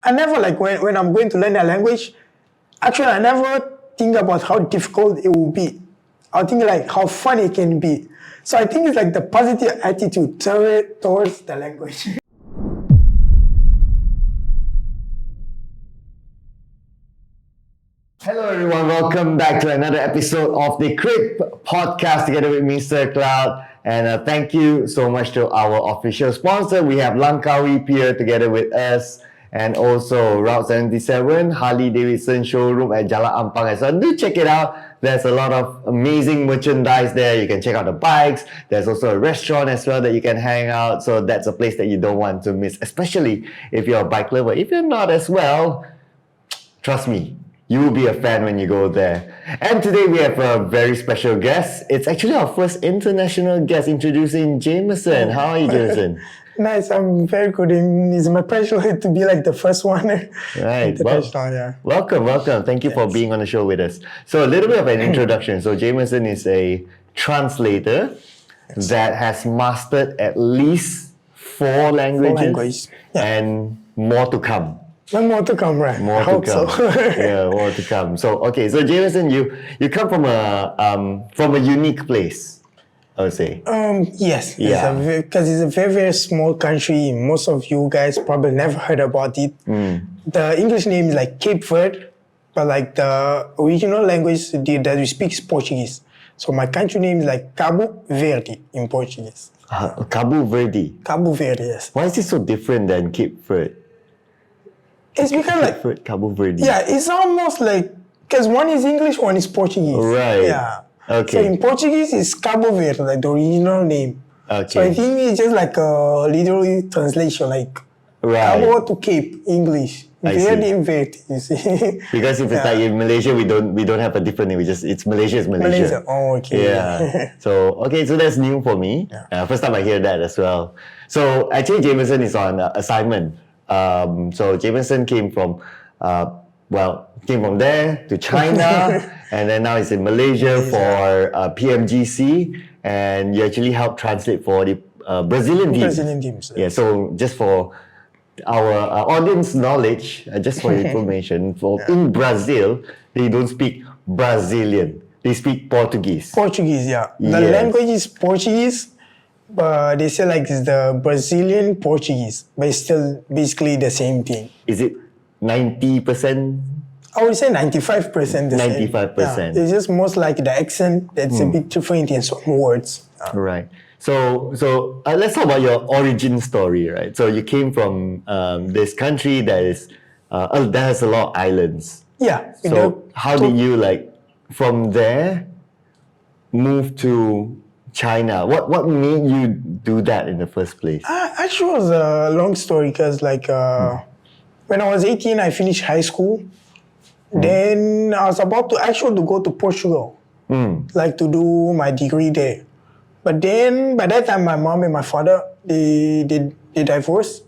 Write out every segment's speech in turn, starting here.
I never like when I'm going to learn a language, actually I never think about how difficult it will be. I think like how fun it can be. So I think it's like the positive attitude towards the language. Hello everyone, welcome back to another episode of the Crip podcast together with Mr. Cloud. And thank you so much to our official sponsor. We have Langkawi Pier together with us, and also Route 77, Harley Davidson showroom at Jalan Ampang as well. Do check it out. There's a lot of amazing merchandise there. You can check out the bikes. There's also a restaurant as well that you can hang out. So that's a place that you don't want to miss, especially if you're a bike lover. If you're not as well, trust me, you will be a fan when you go there. And today we have a very special guest. It's actually our first international guest, introducing Jamison. How are you, Jamison? Nice, I'm very good. It's my pleasure to be like the first one. Right. Welcome. Thank you for being on the show with us. So a little bit of an introduction. So Jamison is a translator that has mastered at least 4 languages. And more to come. More to come, right? More to come. Yeah, more to come. So, okay, so Jameson, you come from a unique place, I would say. Yes. Because it's a very, very small country. Most of you guys probably never heard about it. The English name is like Cape Verde, but like the original language that we speak is Portuguese. So my country name is like Cabo Verde in Portuguese. Cabo Verde? Cabo Verde, yes. Why is it so different than Cape Verde? It's because like Cabo Verde. Yeah, it's almost like because one is English, one is Portuguese. Right. Yeah. Okay. So in Portuguese, it's Cabo Verde, like the original name. Okay. So I think it's just like a literal translation, like Cabo to Cape English. Verde in Verde, you see. Because if it's like in Malaysia, we don't have a different name. It's Malaysia is Malaysia. Oh, okay. Yeah. So that's new for me. Yeah. First time I hear that as well. So actually, Jameson is on assignment. So Davidson came from there to China, and then now he's in Malaysia for PMGC, and you actually help translate for the Brazilian teams. Yeah. So just for our audience knowledge, just for information, in Brazil they don't speak Brazilian; they speak Portuguese. Portuguese, yeah. The language is Portuguese. But they say like it's the Brazilian Portuguese, but it's still basically the same thing. Is it 90%? I would say 95% the same. 95%. Yeah. It's just most like the accent that's a bit different in some words. Right. So let's talk about your origin story, right? So you came from this country that has a lot of islands. Yeah. So how did you from there move to China? What made you do that in the first place? Actually, it was a long story because when I was 18, I finished high school. Then I was about to go to Portugal, to do my degree there. But then by that time, my mom and my father they divorced.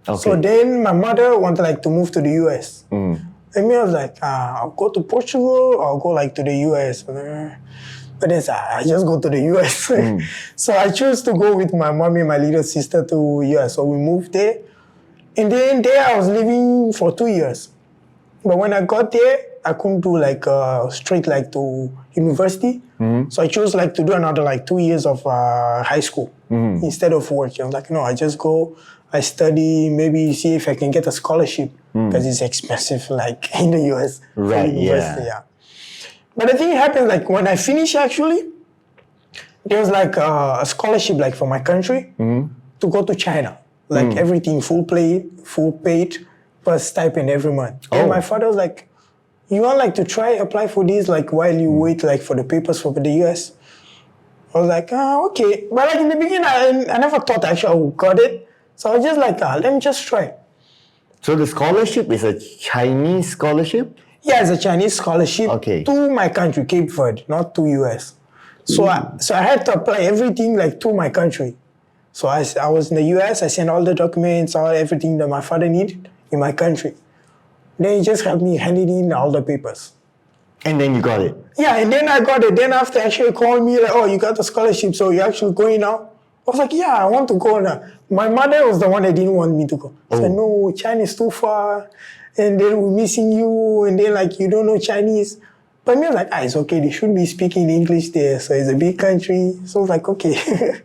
Okay. So then my mother wanted to move to the US. And me, I was like, I'll go to Portugal. Or I'll go to the US. But then I just go to the US. So I chose to go with my mom and my little sister to US. So we moved there. And then there I was living for 2 years. But when I got there, I couldn't do straight to university. So I chose to do another 2 years of high school instead of working. I was like, no, I just go, I study, maybe see if I can get a scholarship because it's expensive in the US. Right, yeah. But the thing happened, when I finished, actually, there was a scholarship for my country to go to China. Everything full paid, plus stipend every month. And my father was like, you want to try apply for this while you wait for the papers for the US? I was like, okay. But in the beginning, I never thought actually I would got it. So I was just let me just try. So the scholarship is a Chinese scholarship? Yeah, it's a Chinese scholarship to my country, Cape Verde, not to US. So I had to apply everything to my country. So I was in the US, I sent all the documents, everything that my father needed in my country. Then he just helped me handing in all the papers. And then you got it? Yeah, and then I got it. Then after actually called me you got the scholarship, so you're actually going now? I was like, yeah, I want to go now. My mother was the one that didn't want me to go. I said, no, China is too far. And then we're missing you. And then like, you don't know Chinese. But me, I was like, it's okay. They should be speaking English there. So it's a big country. So I was like, okay.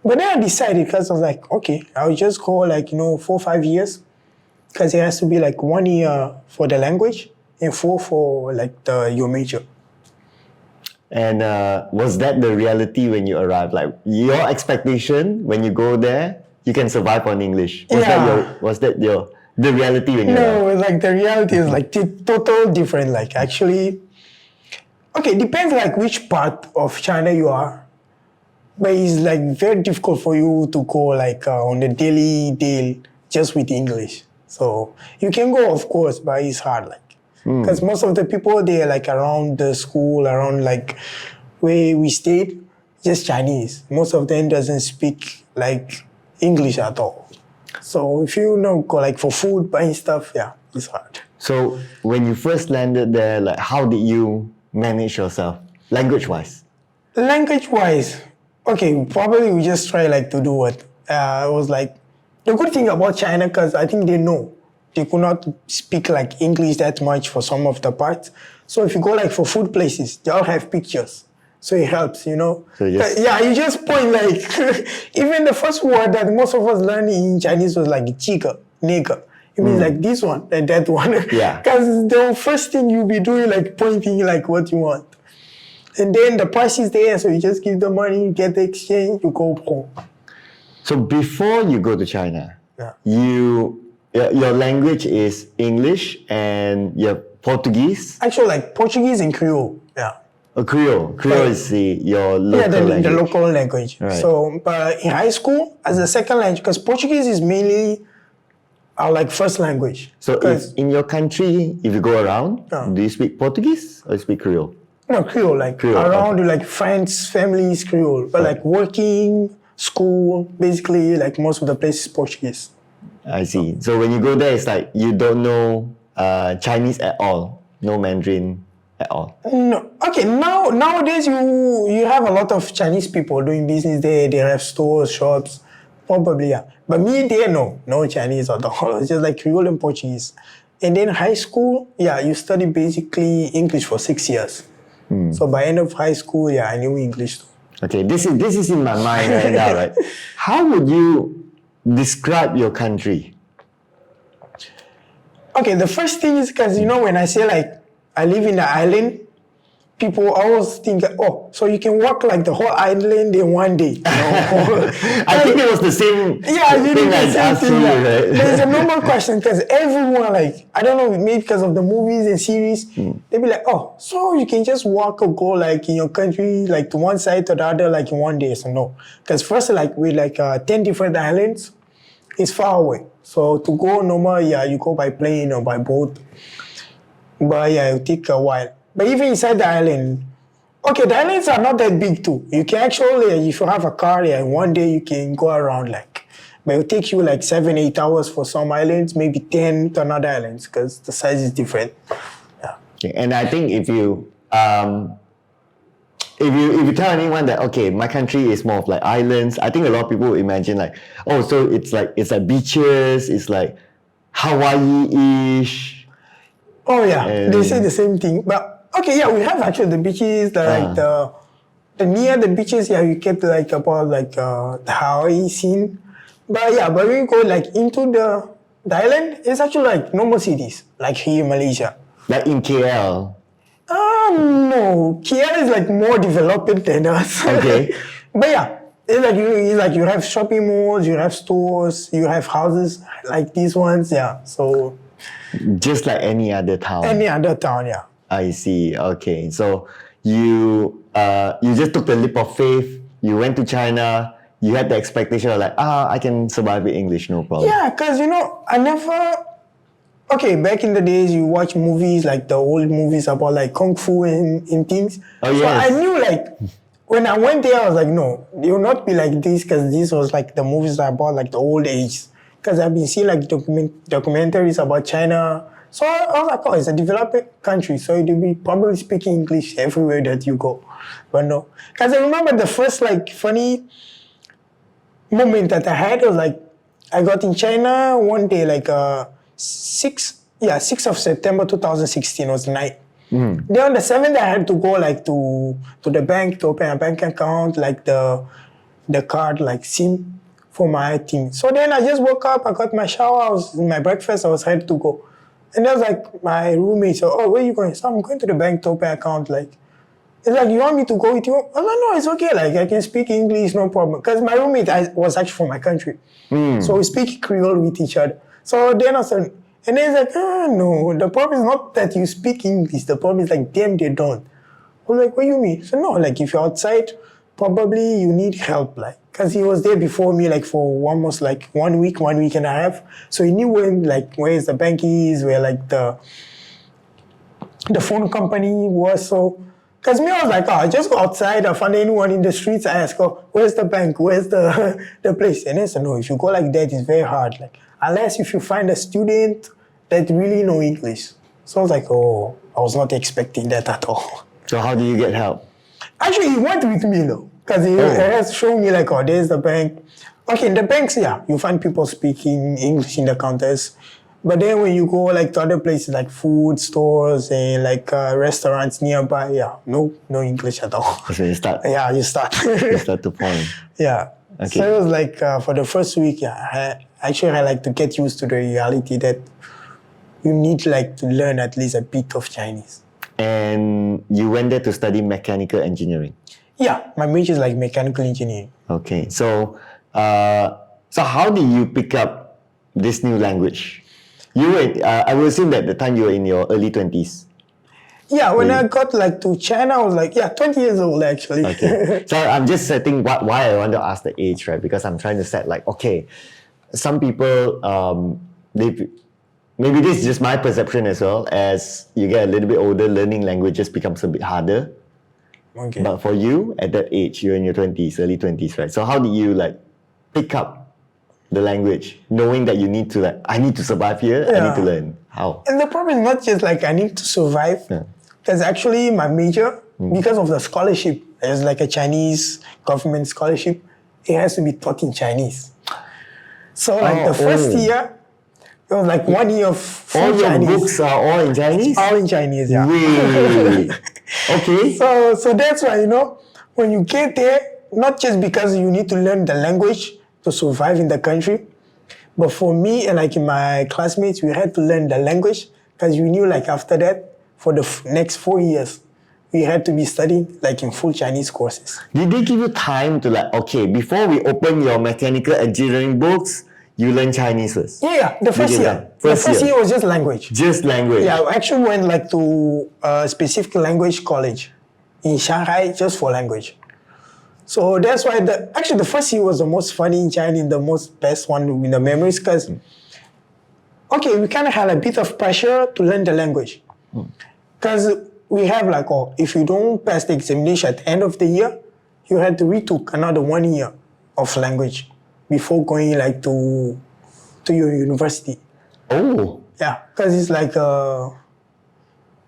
But then I decided because I was like, okay, I'll just go like, 4 or 5 years. Because it has to be like 1 year for the language and 4 for like your major. And was that the reality when you arrived? Like your expectation when you go there, you can survive on English. Was that the reality when you arrived? No, like the reality is like total different. Like actually, okay, depends like which part of China you are. But it's like very difficult for you to go like on the daily deal just with English. So you can go, of course, but it's hard. Like because most of the people they are like around the school, around like where we stayed, just Chinese. Most of them doesn't speak like English at all. So if you go like for food, buying stuff, yeah, it's hard. So when you first landed there, like how did you manage yourself, language-wise? Language-wise, okay, probably we just try like to do what it was like. The good thing about China, because I think they know they could not speak like English that much for some of the parts. So if you go like for food places, they all have pictures. So it helps, So you just point like, even the first word that most of us learned in Chinese was like chiga, nigger. It means like this one and that one. Yeah. Because the first thing you'll be doing like pointing like what you want. And then the price is there, so you just give the money, you get the exchange, you go home. So before you go to China, Yeah. your language is English and your Portuguese? Actually, like Portuguese and Creole, yeah. Creole. Creole is your local language. The local language. Right. So, but in high school, as a second language, because Portuguese is mainly our like first language. So in your country, if you go around, do you speak Portuguese or you speak Creole? No, Creole, like Creole, around like friends, families, Creole. But like working, school, basically like most of the places Portuguese. I see. So when you go there, it's like you don't know Chinese at all, no Mandarin at all. No. Okay, nowadays you have a lot of Chinese people doing business there. They have stores, shops, probably, yeah. But me there, no Chinese at all. It's just like Creole and Portuguese. And then high school, yeah, you study basically English for 6 years. So by end of high school, yeah, I knew English too. Okay, this is in my mind right now, right? How would you describe your country? Okay, the first thing is because, when I say like I live in the island, people always think, so you can walk like the whole island in one day. I think it was the same thing I asked you, right? There's a normal question because everyone like, I don't know, maybe because of the movies and series, they be like, so you can just walk or go like in your country, like to one side to the other, like in one day. So no, because first like with like 10 different islands, it's far away. So to go normal, yeah, you go by plane or by boat. But yeah, it'll take a while. But even inside the island, okay, the islands are not that big too. You can actually, if you have a car, one day you can go around like, but it'll take you like 7-8 hours for some islands, maybe 10 to another islands because the size is different. Yeah. Okay, and I think if you tell anyone that my country is more of like islands, I think a lot of people will imagine like, so it's like beaches, it's like Hawaii-ish. Oh yeah, they say the same thing. But okay, yeah, we have actually the beaches, like the near the beaches, yeah, you get like about like the Hawaii scene. But yeah, but when you go like into the island, it's actually like normal cities, like here in Malaysia. Like in KL. No, KL is like more developed than us. Okay. But yeah, it's like you have shopping malls, you have stores, you have houses like these ones, yeah. So just like any other town. Any other town, yeah. I see. Okay, so you just took the leap of faith. You went to China. You had the expectation of like, I can survive with English, no problem. Yeah, because I never. Okay, back in the days, you watch movies like the old movies about like kung fu and things. Oh, so yes. I knew like when I went there, I was like, no, they will not be like this because this was like the movies about like the old age. Because I've been seeing like documentaries about China. So I was like, it's a developing country, so they'll be probably speaking English everywhere that you go. But no. Because I remember the first like funny moment that I had was like, I got in China one day, like 6th of September 2016 was the night. Then on the 7th, I had to go like to the bank to open a bank account, like the card, like SIM for my thing. So then I just woke up, I got my shower, I was in my breakfast, I was ready to go. And there was like my roommate said, "Oh, where are you going?" So I'm going to the bank to open an account. Like, it's like, "You want me to go with you?" I'm like, "No, it's okay. Like, I can speak English, no problem." Because my roommate was actually from my country. So we speak Creole with each other. So then I said, and then he's like, "No, the problem is not that you speak English. The problem is like them, they don't." I was like, "What do you mean?" So no, like if you're outside, probably you need help, like, because he was there before me, like for almost like 1 week, 1 week and a half. So he knew where is the bank is, where like the phone company was. So, because me, I was like, I just go outside, I find anyone in the streets, I ask, "Oh, where's the bank? Where's the the place?" And they said, "No, if you go like that, it's very hard. Like, unless if you find a student that really know English." So I was like, "Oh, I was not expecting that at all." So how do you get help? Actually, he went with me though, because he has shown me like, "Oh, there's the bank." Okay, in the banks, yeah, you find people speaking English in the counters. But then when you go like to other places like food stores and like restaurants nearby, yeah, no English at all. So you start. Yeah, you start. You start to point. Yeah. Okay. So it was like for the first week, yeah, I like to get used to the reality that you need like to learn at least a bit of Chinese. And you went there to study mechanical engineering. Yeah, my major is like mechanical engineering. Okay, so how did you pick up this new language? You were, I will assume that at the time you were in your early 20s. Yeah, when I got like to China, I was like, 20 years old actually. Okay, so I'm just setting why I want to ask the age, right? Because I'm trying to set like, okay, some people, maybe this is just my perception as well, as you get a little bit older, learning languages becomes a bit harder. Okay. But for you, at that age, you're in your 20s, early 20s, right? So how did you like pick up the language, knowing that you need to like, I need to survive here, I need to learn? How? And the problem is not just like I need to survive, because actually my major, because of the scholarship, it's like a Chinese government scholarship, it has to be taught in Chinese. So like the first year, it was like 1 year of full all Chinese. Your books are all in Chinese? All in Chinese, yeah. Wait. Okay. So that's why, when you get there, not just because you need to learn the language to survive in the country, but for me and like my classmates, we had to learn the language because we knew like after that, for the next 4 years, we had to be studying like in full Chinese courses. Did they give you time to like, okay, before we open your mechanical engineering books, you learn Chinese first? Yeah, the first year. The first year was just language. Just language? Yeah, I actually went like to a specific language college in Shanghai just for language. So that's why the first year was the most funny in China, the most best one in the memories, because we kind of had a bit of pressure to learn the language. Because we have like, if you don't pass the examination at the end of the year, you had to retook another 1 year of language before going like to your university. Oh. Yeah, because it's like, because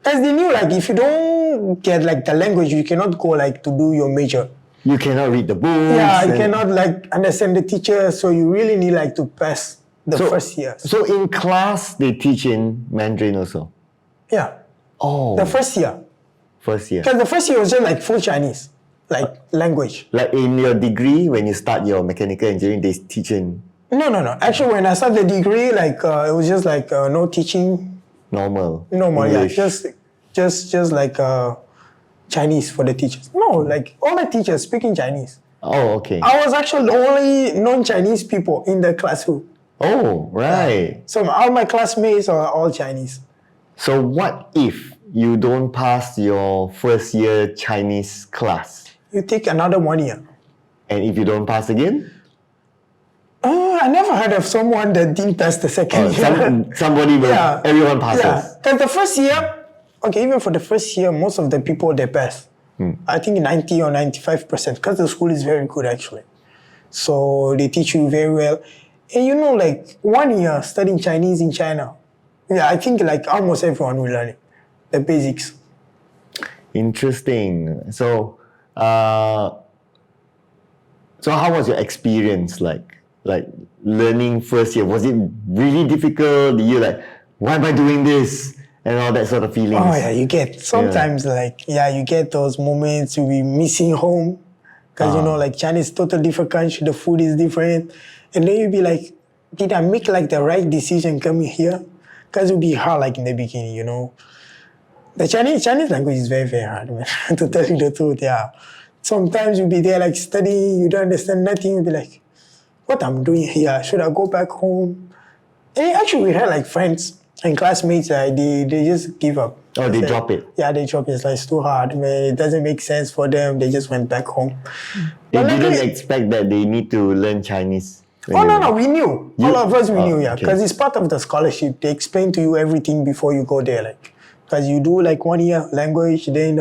they knew like if you don't get like the language, you cannot go like to do your major. You cannot read the books. Yeah, you cannot like understand the teacher, so you really need like to pass the first year. So in class, they teach in Mandarin also? Yeah. Oh. The first year. First year. Because the first year was just like full Chinese, like language. Like in your degree, when you start your mechanical engineering, they teach in? No. Actually, when I started the degree, like it was just like no teaching. Normal. English. Yeah. Just like Chinese for the teachers. No, like all the teachers speaking Chinese. Oh, okay. I was actually the only non-Chinese people in the classroom. Oh, right. So all my classmates are all Chinese. So what if you don't pass your first year Chinese class? You take another 1 year. And if you don't pass again? I never heard of someone that didn't pass the second year. Somebody will, everyone passes. Yeah, because the first year, even for the first year, most of the people, they pass. I think 90 or 95%, because the school is very good actually. So they teach you very well. And like 1 year studying Chinese in China, I think like almost everyone will learn it, the basics. Interesting. So So how was your experience like learning first year? Was it really difficult? Did you like, why am I doing this? And all that sort of feelings. Oh yeah, you get sometimes you get those moments you be missing home because like China is totally different country, the food is different, and then you be like, did I make like the right decision coming here? Because it would be hard like in the beginning, The Chinese language is very, very hard, man. To tell you the truth, yeah. Sometimes you'll be there like studying, you don't understand nothing, you'll be like, what I'm doing here? Should I go back home? And actually we had like friends and classmates, they just give up. Oh, they drop it? Yeah, they drop it. It's like, it's too hard, man. It doesn't make sense for them. They just went back home. They didn't expect that they need to learn Chinese? Oh, no, we knew. All of us, we knew, yeah. Okay. Because it's part of the scholarship. They explain to you everything before you go there. Like, because you do like 1 year language, then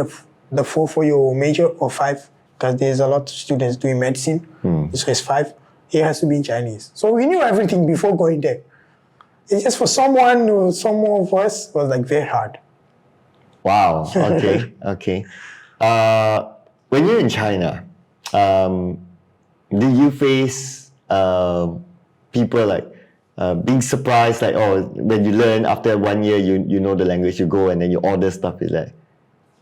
the 4 for your major or 5. Because there's a lot of students doing medicine. So it's 5. It has to be in Chinese. So we knew everything before going there. It's just for some of us, was like very hard. Wow. Okay. Okay. When you're in China, did you face people like being surprised, like, oh, when you learn after 1 year, you know the language, you go and then you order stuff, is like,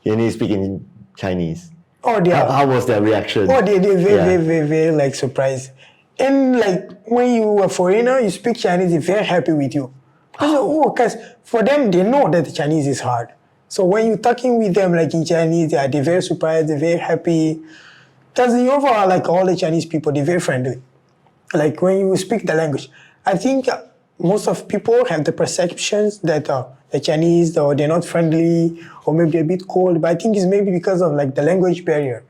you need to speak in Chinese. Oh, they are. How was their reaction? Oh, they're very like surprised. And like when you are a foreigner, you speak Chinese, they're very happy with you. Because for them, they know that the Chinese is hard. So when you're talking with them like in Chinese, they're very surprised, they're very happy. Because overall, like all the Chinese people, they're very friendly. Like when you speak the language, I think most of people have the perceptions that the Chinese, or they're not friendly, or maybe a bit cold. But I think it's maybe because of like the language barrier.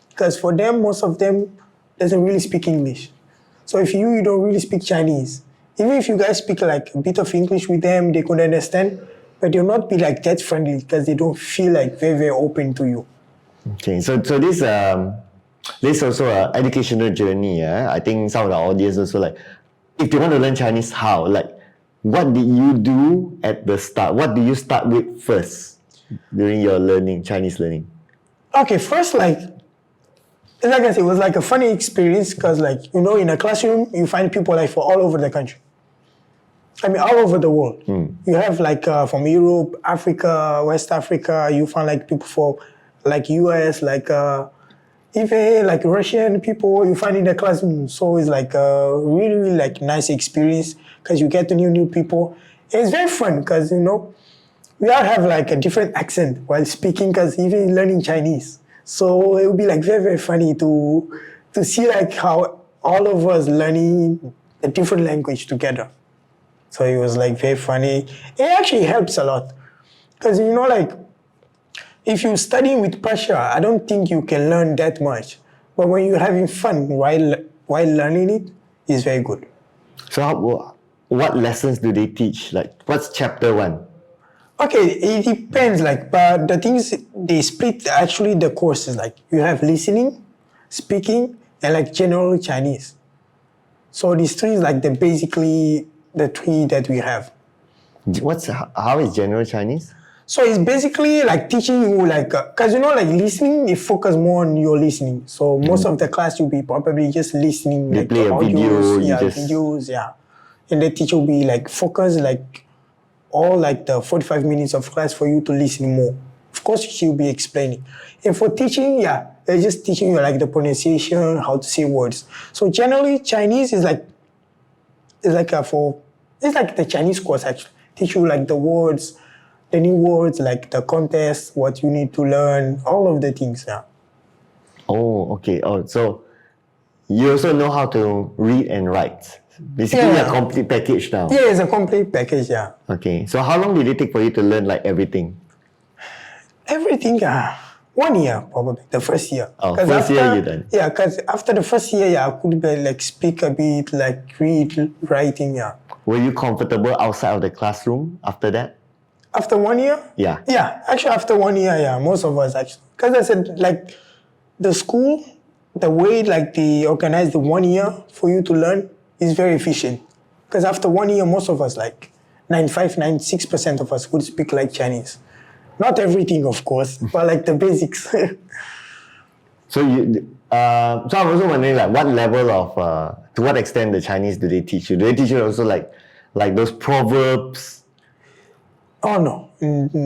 Because for them, most of them doesn't really speak English. So if you don't really speak Chinese, even if you guys speak like a bit of English with them, they could understand, but they'll not be like that friendly because they don't feel like very, very open to you. Okay, so this also an educational journey. I think some of the audience also like, if they want to learn Chinese, how? Like, what did you do at the start? What do you start with first during your Chinese learning? Okay, first like I said, it was like a funny experience because like, in a classroom, you find people like from all over the country. I mean, all over the world. You have like from Europe, Africa, West Africa, you find like people from like US, like even like Russian people you find in the classroom. So it's like a really, really like nice experience because you get to know new people. And it's very fun because, we all have like a different accent while speaking because even learning Chinese. So it would be like very, very funny to see like how all of us learning a different language together. So it was like very funny. It actually helps a lot. Because, like, if you're studying with pressure, I don't think you can learn that much. But when you're having fun while learning it, it's very good. So what lessons do they teach? Like, what's chapter 1? Okay, it depends, like, but the things, they split actually the courses, like, you have listening, speaking, and like general Chinese. So these 3 is like basically the 3 that we have. How is general Chinese? So it's basically like teaching you like, because like listening, you focus more on your listening. So most of the class you'll be probably just listening. They like play a video, videos, yeah. And the teacher will be like focus like all like the 45 minutes of class for you to listen more. Of course, she'll be explaining. And for teaching, they're just teaching you like the pronunciation, how to say words. So generally, Chinese is like the Chinese course actually. Teach you like the words, the new words, like the context, what you need to learn, all of the things, yeah. Oh, okay. Oh, so you also know how to read and write. Basically a complete package now. Yeah, it's a complete package, yeah. Okay. So how long did it take for you to learn like everything? Everything, 1 year probably, the first year. Oh, first year you done? Yeah, because after the first year, I could like speak a bit, like read, writing, yeah. Were you comfortable outside of the classroom after that? After 1 year? Yeah. Yeah, actually after 1 year, yeah, most of us actually. Because I said like the school, the way like they organize the 1 year for you to learn is very efficient. Because after 1 year, most of us like 96% of us would speak like Chinese. Not everything, of course, but like the basics. So So I'm also wondering, like, what level of, to what extent the Chinese do they teach you? Do they teach you also like those proverbs? Oh no,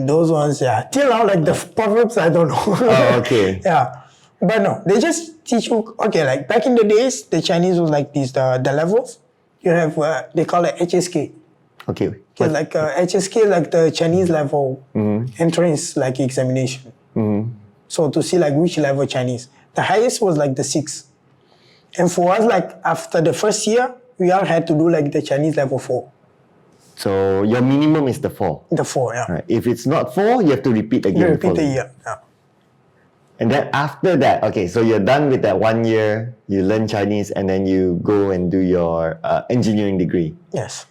those ones, yeah. Till now, like the proverbs, I don't know. Oh, okay. Yeah, but no, they just teach you. Okay, like back in the days, the Chinese was like these the levels. You have they call it HSK. Okay. Okay, like HSK, like the Chinese level entrance like examination. So to see like which level Chinese. The highest was like the 6, and for us, like after the first year, we all had to do like the Chinese level 4. So your minimum is the 4. The 4, yeah. Right. If it's not 4, you have to repeat again. You repeat the year. Yeah. And then after that, okay, so you're done with that 1 year, you learn Chinese, and then you go and do your engineering degree. Yes.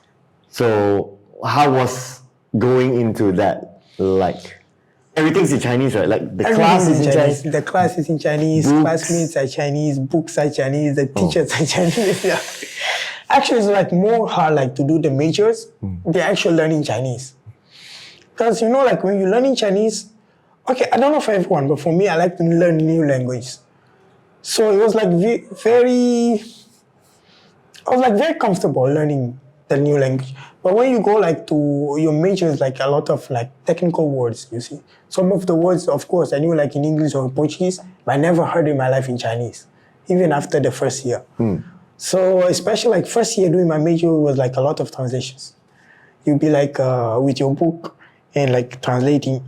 So how was going into that like? Everything's in Chinese, right? Like the class is in Chinese. The class is in Chinese. Books. Classmates are Chinese. Books are Chinese. The teachers are Chinese. Yeah. Actually, it's like more hard like to do the majors. They're actually learning Chinese. Because you know, like when you're learning Chinese, okay, I don't know for everyone, but for me, I like to learn new languages. So it was like very comfortable learning the new language. But when you go like to your majors, like a lot of like technical words, you see. Some of the words, of course, I knew like in English or in Portuguese, but I never heard in my life in Chinese, even after the first year. So especially like first year doing my major was like a lot of translations. You'd be like with your book and like translating.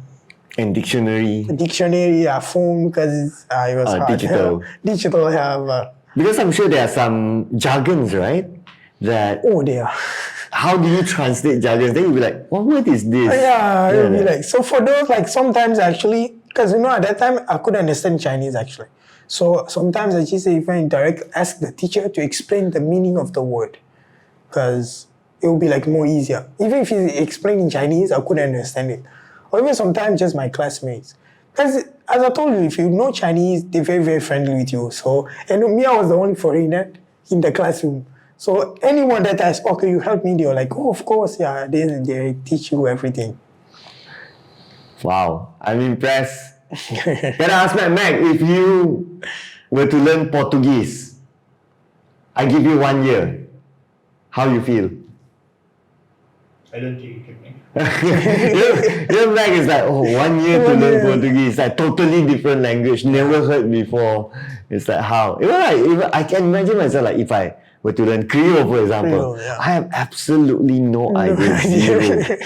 And dictionary. Dictionary, phone, because it was hard. Digital. Digital, yeah. Because I'm sure there are some jargons, right? That They are. how do you translate jargons? Then you'll be like, what word is this? Yeah, it'll be like, so for those, like sometimes actually, because you know at that time I couldn't understand Chinese actually. So sometimes I just even direct ask the teacher to explain the meaning of the word, because it will be like more easier. Even if he explained in Chinese, I couldn't understand it. Or even sometimes just my classmates. Because as I told you, if you know Chinese, they're very, very friendly with you. So, and me, I was the only foreigner in the classroom. So anyone that asks, okay, you help me, they're like, oh, of course, yeah, they teach you everything. Wow, I'm impressed. Can I ask Mac, if you were to learn Portuguese, I give you 1 year, how you feel? I don't think you can make Your Mac is like, 1 year to learn Portuguese, like totally different language, never heard before. It's like how? Even I can imagine myself like if I were to learn Creole, for example, Creole, yeah. I have absolutely no idea. Zero.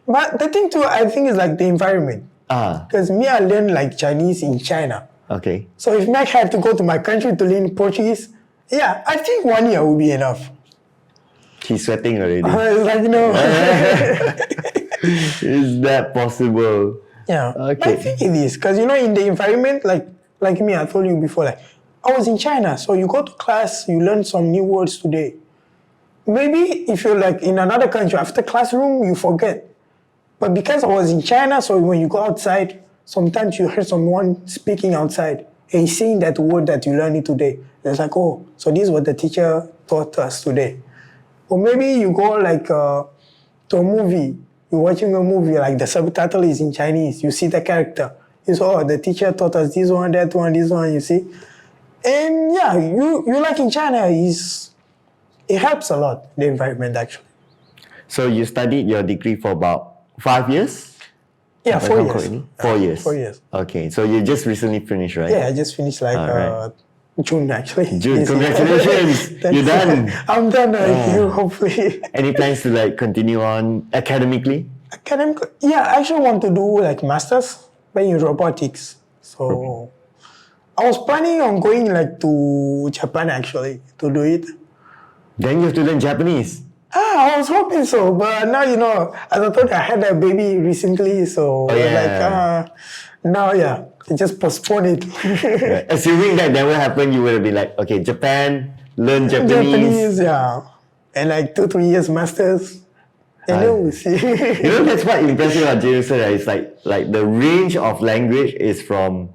But the thing too, I think is like the environment. Because me, I learned like Chinese in China. Okay. So if Mac had to go to my country to learn Portuguese, yeah, I think 1 year would be enough. He's sweating already. It's like, no. Is that possible? Yeah. Okay. I think it is. Because, you know, in the environment, like me, I told you before, like, I was in China. So you go to class, you learn some new words today. Maybe if you're like in another country, after classroom, you forget. But because I was in China, so when you go outside, sometimes you hear someone speaking outside and he's saying that word that you learned today. It's like, oh, so this is what the teacher taught us today. Or maybe you go like to a movie, you're watching a movie, like the subtitle is in Chinese, you see the character. You say, oh, the teacher taught us this one, that one, this one, you see. And yeah, you like in China, it helps a lot, the environment actually. So you studied your degree for about 5 years? Yeah, If I 4 recall years. correctly? 4 years. 4 years. Okay, so you just recently finished, right? Yeah, I just finished like Alright. June actually. June, This year. congratulations. You're done. I'm done, you hopefully. Any plans to like continue on academically? Academic, yeah, I actually want to do like masters, but in robotics. So I was planning on going like to Japan actually to do it. Then you have to learn Japanese. I was hoping so, but now you know, as I told you, I had a baby recently, so now I just postpone it. Right. Assuming that never happened, you would have been like, okay, Japan, learn Japanese. Yeah, and like 2-3 years masters, and then we'll see. You know, that's what impressive about Jamison, right? It's like the range of language is from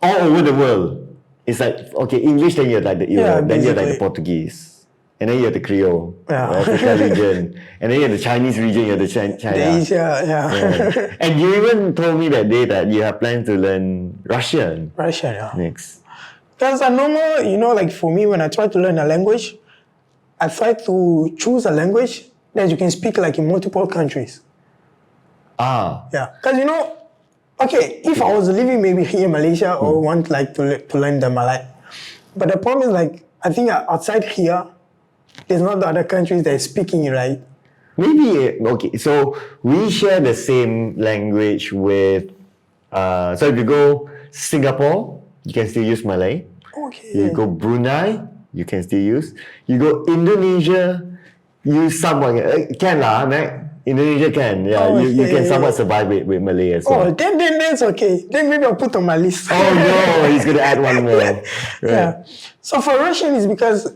all over the world. It's like, okay, English, then you're like the Europe, then you're like the basically. Portuguese. And then you have the Creole, Yeah. the Africa region. And then you have the Chinese region, you have the China. The Asia, Yeah. And you even told me that day that you have plans to learn Russian Russia, yeah. next. Because a normal, like for me, when I try to learn a language, I try to choose a language that you can speak like in multiple countries. Ah, Yeah, because okay, if I was living maybe here in Malaysia or want like to learn the Malay, but the problem is like I think outside here, there's not the other countries that are speaking it, right? maybe, okay, so we share the same language with, so if you go Singapore, you can still use Malay. Okay. You go Brunei, you can still use. You go Indonesia, use somewhat, can lah, right? Indonesia can, yeah, Oh, you can yeah. somewhat survive with Malay as Oh, well. then that's okay. Then maybe I'll put on my list. Oh no, he's gonna add one more. Right. Yeah. So for Russian is because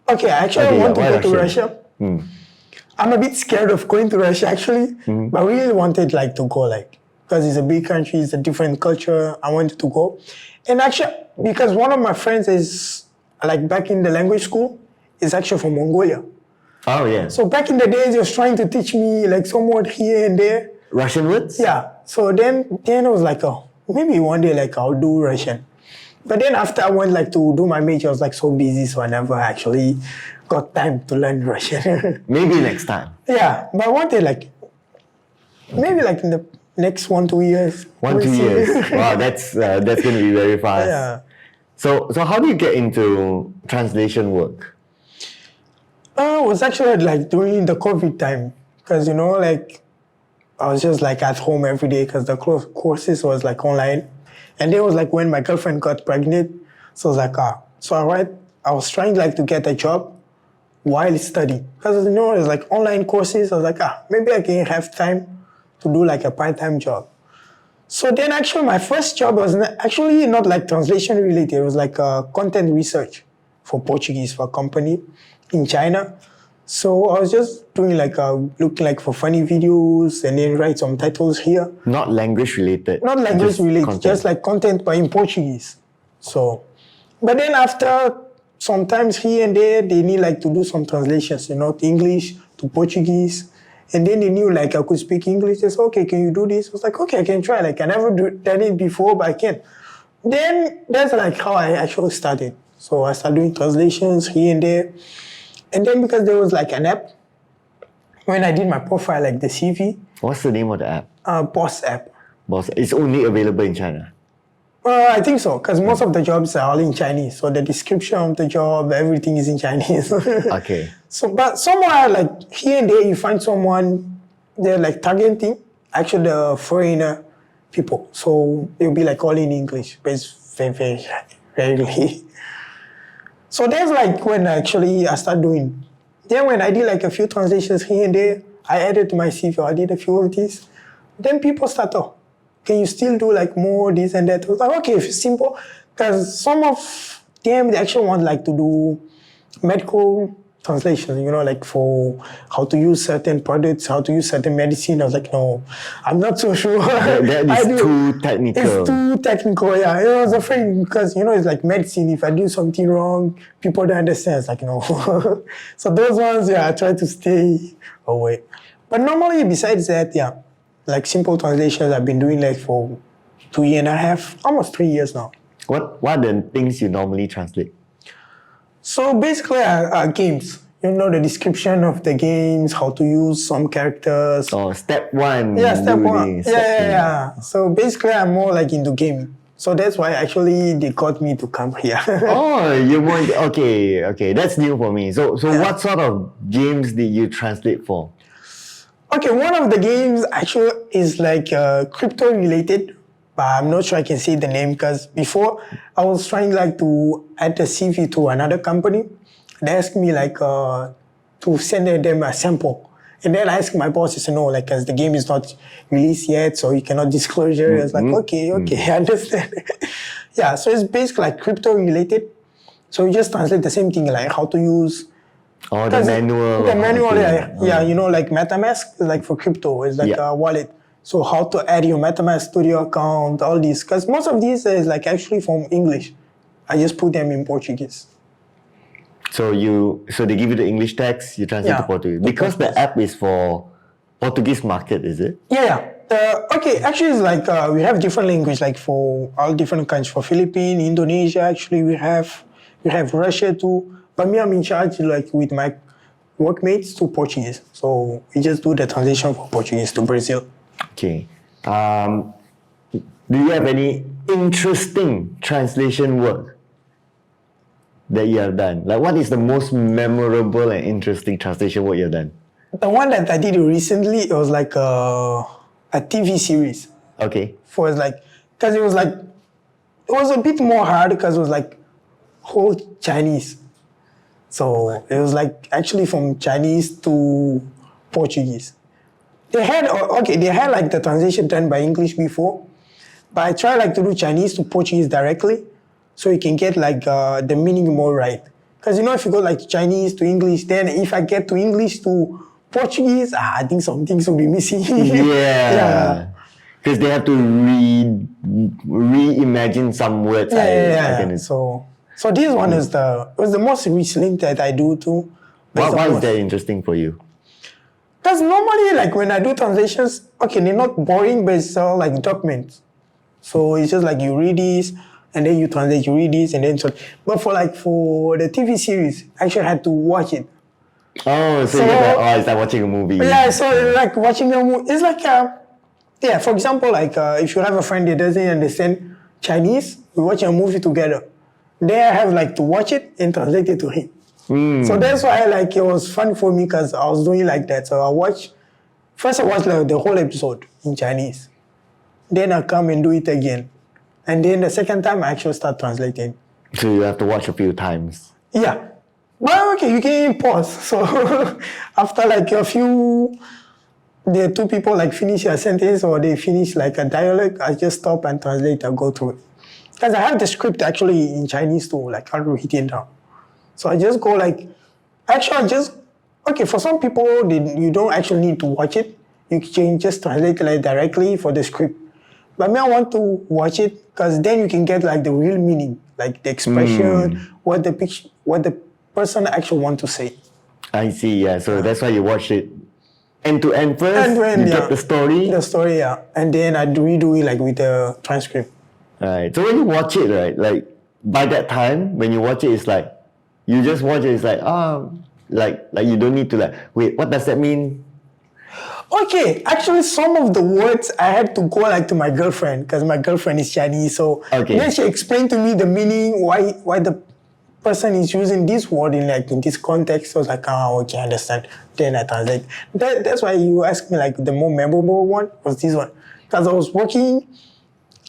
I actually Okay, want to why go to Russian? Russia. I'm a bit scared of going to Russia actually, but I really wanted like to go like because it's a big country, it's a different culture. I wanted to go, and actually because one of my friends is like back in the language school is actually from Mongolia. Oh yeah. So back in the days, he was trying to teach me like some word here and there. Russian words? Yeah. So then I was like, oh, maybe one day like I'll do Russian. But then after I went like to do my major, I was like so busy, so I never actually got time to learn Russian. Maybe next time. Yeah, but I wanted like maybe like in the next 1-2 years. 1-2 We'll see. years. Wow, that's going to be very fast. Yeah. So how do you get into translation work? It was actually like during the COVID time because like I was just like at home every day because the courses was like online, and then it was like when my girlfriend got pregnant, so I was like so I was trying like to get a job while studying because it's like online courses. I was like maybe I can have time to do like a part-time job. So then actually my first job was actually not like translation related. It was like content research for Portuguese for a company in China. So I was just doing like looking like for funny videos and then write some titles here. Not language related. Not language just related, content. just like content but in Portuguese. So, but then after sometimes here and there they need like to do some translations, to English to Portuguese. And then they knew like I could speak English. They said, okay, can you do this? I was like, okay, I can try. Like I never done it before, but I can. Then that's like how I actually started. So I started doing translations here and there. And then because there was like an app, when I did my profile, like the CV. What's the name of the app? Boss app. Boss. It's only available in China. I think so, because most of the jobs are all in Chinese. So the description of the job, everything is in Chinese. Okay. So, but somewhere like here and there, you find someone, they're like targeting actually the foreigner people. So they'll be like all in English, but it's very, very rarely. So that's like when actually I started doing. Then when I did like a few translations here and there, I added to my CV, I did a few of these. Then people start, can you still do like more this and that? I was like, okay, if it's simple. Because some of them, they actually want like to do medical translation, like for how to use certain products, how to use certain medicine. I was like, no, I'm not so sure. That is too technical. It's too technical, yeah. I was afraid because, it's like medicine. If I do something wrong, people don't understand. It's like, no. So those ones, I try to stay away. But normally, besides that, like simple translations I've been doing like for 2.5 years, almost 3 years now. What are the things you normally translate? So basically, games. The description of the games, how to use some characters. Oh, step one. Yeah, step do one. this, Yeah. So basically, I'm more like into gaming. So that's why actually they got me to come here. Oh, you're more okay. That's new for me. So what sort of games did you translate for? Okay, one of the games actually is like crypto related, but I'm not sure I can say the name because before I was trying like to add a CV to another company. They asked me like to send them a sample. And then I asked my boss, he said, no, like as the game is not released yet, so you cannot disclose it. I was like, okay, I understand. Yeah, so it's basically like crypto related. So you just translate the same thing, like how to use. Oh, the manual. The manual, okay. yeah, like MetaMask is like for crypto, it's like a wallet. So how to add your MetaMask to your account, all these. Because most of these is like actually from English. I just put them in Portuguese. So they give you the English text, you translate to Portuguese. Because the app is for Portuguese market, is it? Yeah. Okay, actually, it's like we have different language, like for all different countries. For Philippines, Indonesia, actually, we have Russia too. But me, I'm in charge, like with my workmates to Portuguese. So we just do the translation from Portuguese to Brazil. Okay. Do you have any interesting translation work that you have done? Like, what is the most memorable and interesting translation work you have done? The one that I did recently, it was like a TV series. Okay. For like, because it was a bit more hard because it was like whole Chinese. So it was like actually from Chinese to Portuguese. They had like the translation done by English before, but I try like to do Chinese to Portuguese directly, so you can get like the meaning more right. Because if you go like Chinese to English, then if I get to English to Portuguese, I think some things will be missing. Yeah. Because they have to reimagine some words. Yeah. So this one was the most recent that I do too. Why is that interesting for you? Because normally, like when I do translations, okay, they're not boring, but it's all like documents. So it's just like you read this, and then you translate, you read this, and then so. But for the TV series, I actually had to watch it. Oh, so it's like watching a movie. Yeah, so like watching a movie, it's like, for example, like if you have a friend that doesn't understand Chinese, we watch a movie together. Then I have like to watch it and translate it to him. So that's why like it was fun for me because I was doing like that. So I watched like, the whole episode in Chinese. Then I come and do it again. And then the second time I actually start translating. So you have to watch a few times. Yeah. Well, okay, you can pause. So after like the two people like finish a sentence or they finish like a dialogue, I just stop and translate and go through it. Because I have the script actually in Chinese too, like I'll write it down. So I just go like, for some people, you don't actually need to watch it. You can just translate it like directly for the script. But me, I want to watch it because then you can get like the real meaning, like the expression, what the person actually want to say. I see, yeah. So that's why you watch it end to end first. End-to-end, you get the story. The story, yeah. And then I redo it like with the transcript. Right. So when you watch it, right, like by that time, when you watch it, it's like, you just watch it, it's like, like you don't need to like, wait, what does that mean? Okay, actually, some of the words I had to go like to my girlfriend because my girlfriend is Chinese. So then she explained to me the meaning, why the person is using this word in this context. So I was like, okay, I understand. Then I translate. That's why you asked me like the more memorable one was this one because I was working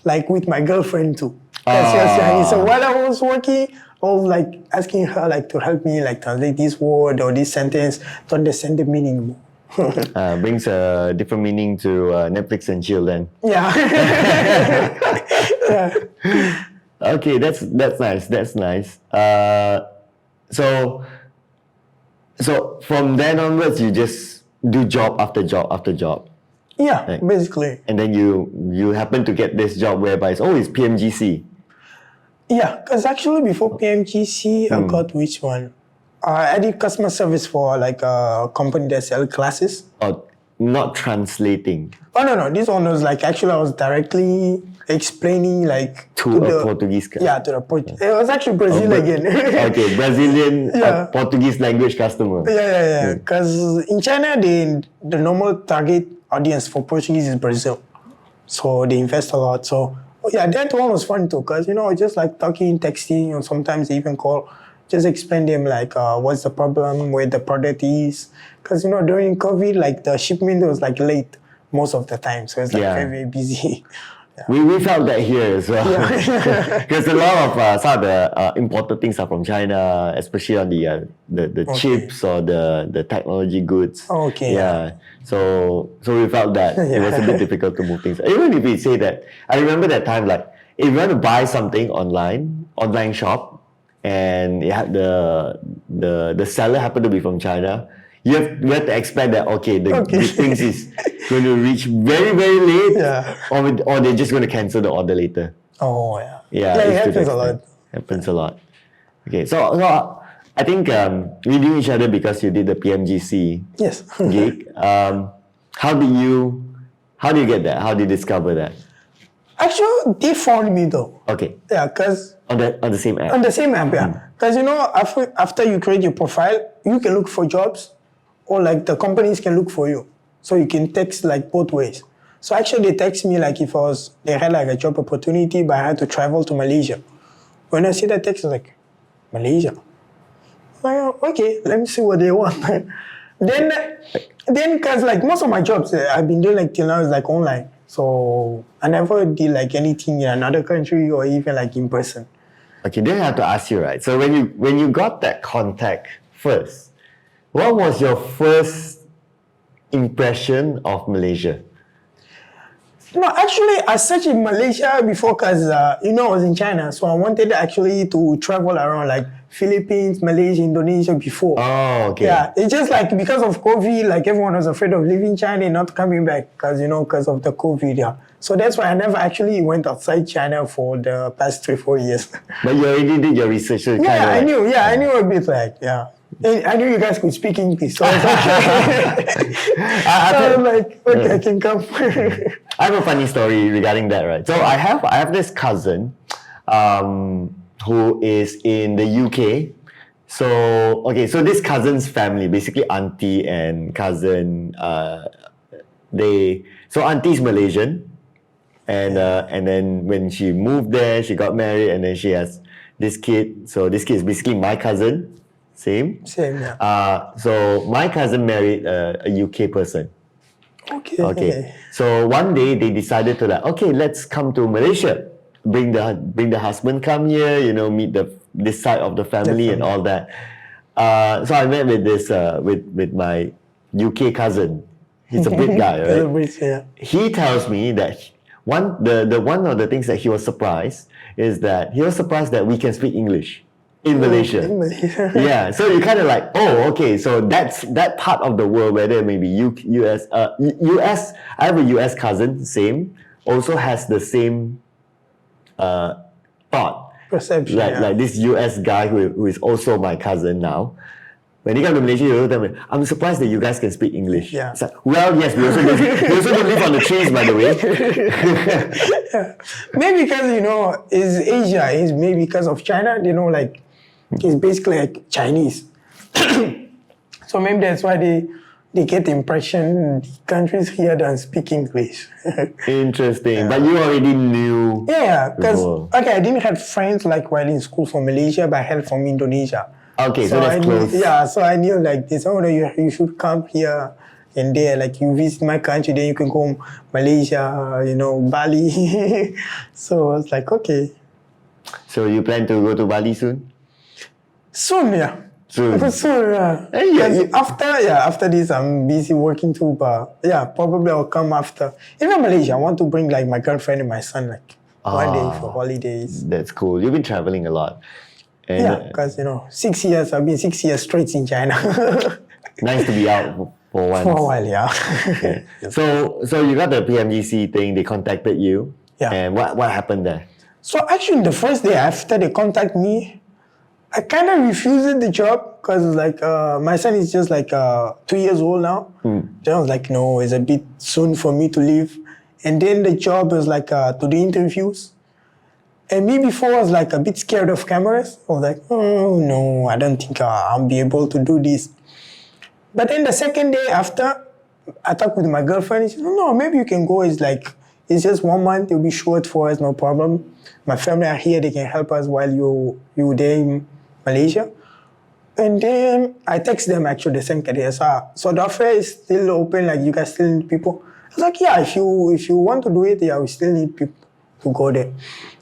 like with my girlfriend too. Because she was Chinese. So while I was working, I was like asking her like to help me like translate this word or this sentence to understand the meaning more. Brings a different meaning to Netflix and chill then. Yeah. Okay, that's nice. That's nice. So from then onwards, you just do job after job after job. Yeah, right? Basically. And then you happen to get this job whereby it's PMGC. Yeah, because actually before PMGC, I got which one? I did customer service for like a company that sell classes. Oh, not translating. Oh no! This one was like actually I was directly explaining like to the Portuguese guy. Yeah, to the Portuguese. It was actually Brazil again. Okay, Brazilian Portuguese language customer. Yeah. Because in China, the normal target audience for Portuguese is Brazil, so they invest a lot. So that one was fun too, because just like talking, texting, or sometimes they even call. Just explain them like what's the problem, where the product is. Because during COVID, like the shipment was like late most of the time, so it's like very, very busy. Yeah. We felt that here as well. Because a lot of some of the imported things are from China, especially on the chips or the technology goods. Yeah. So we felt that it was a bit difficult to move things. Even if we say that, I remember that time like if you want to buy something online shop, and you have the seller happened to be from China, you have to expect that the things is going to reach very, very late, or they're just going to cancel the order later. Oh yeah. Yeah, it happens a lot. Happens a lot. Okay, so I think we knew each other because you did the PMGC yes gig. How How do you get that? How do you discover that? Actually, they found me though. Okay. Yeah, because On the same app. on the same app, yeah. Because after you create your profile, you can look for jobs, or like the companies can look for you. So you can text like both ways. So actually, they text me like if they had like a job opportunity, but I had to travel to Malaysia. When I see that text, I was like, Malaysia. Like, okay, let me see what they want. then because like most of my jobs I've been doing like till now is like online. So I never did like anything in another country or even like in person. Okay, then I have to ask you, right? So when you got that contact first, what was your first impression of Malaysia? No, actually, I searched in Malaysia before because, I was in China. So I wanted actually to travel around like Philippines, Malaysia, Indonesia before. Oh, okay. Yeah, it's just like because of COVID, like everyone was afraid of leaving China and not coming back because, because of the COVID. Yeah. So that's why I never actually went outside China for the past 3-4 years. But you already did your research. So Yeah, I knew. Yeah, I knew a bit like, yeah. And I knew you guys could speak English, so I was okay. I was like, okay, I can come. I have a funny story regarding that, right? So I have this cousin who is in the UK. So this cousin's family, basically auntie and cousin, auntie's Malaysian, and then when she moved there, she got married, and then she has this kid. So this kid is basically my cousin. Same, yeah. So my cousin married a UK person. Okay. So one day they decided to let's come to Malaysia. Bring the husband come here, meet this side of the family and all that. So I met with this with my UK cousin. He's a big guy, right? Yeah. He tells me that one of the things that he was surprised is that we can speak English in Malaysia. Yeah, so you kind of like, okay, so that part of the world, whether it may be US, I have a US cousin, same, also has the same thought. Perception, like this US guy who is also my cousin now. When he comes to Malaysia, he will tell me, I'm surprised that you guys can speak English. Yeah. It's like, well, yes, we also don't live on the trees, by the way. Yeah. Maybe because, it's Asia, it's maybe because of China, like, it's basically like Chinese. So maybe that's why they get the impression the countries here don't speak English. Interesting. Yeah. But you already knew. Yeah, because, I didn't have friends like while in school from Malaysia, but I had from Indonesia. Okay, so that's close. So I knew like this. You should come here and there. Like you visit my country, then you can go Malaysia, Bali. So I was like, okay. So you plan to go to Bali soon? Soon, yeah. Soon, yeah. Hey, after this, I'm busy working too, but yeah, probably I'll come after. Even Malaysia, I want to bring like my girlfriend and my son like one day for holidays. That's cool. You've been traveling a lot. And, yeah, because 6 years, I've been 6 years straight in China. Nice to be out for once. For a while, yeah. Okay. So you got the PMGC thing, they contacted you. Yeah. And what happened there? So actually, the first day after they contact me, I kind of refused the job because like my son is just like 2 years old now. Then I was like, no, it's a bit soon for me to leave. And then the job was like to the interviews. And me before I was like a bit scared of cameras. I was like, oh no, I don't think I'll be able to do this. But then the second day after, I talked with my girlfriend. She said, no, maybe you can go. It's just 1 month. It'll be short for us, no problem. My family are here. They can help us while you there in Malaysia. And then I text them actually the same day. So the offer is still open. Like you guys still need people. I was like, yeah, if you want to do it, yeah, we still need people to go there.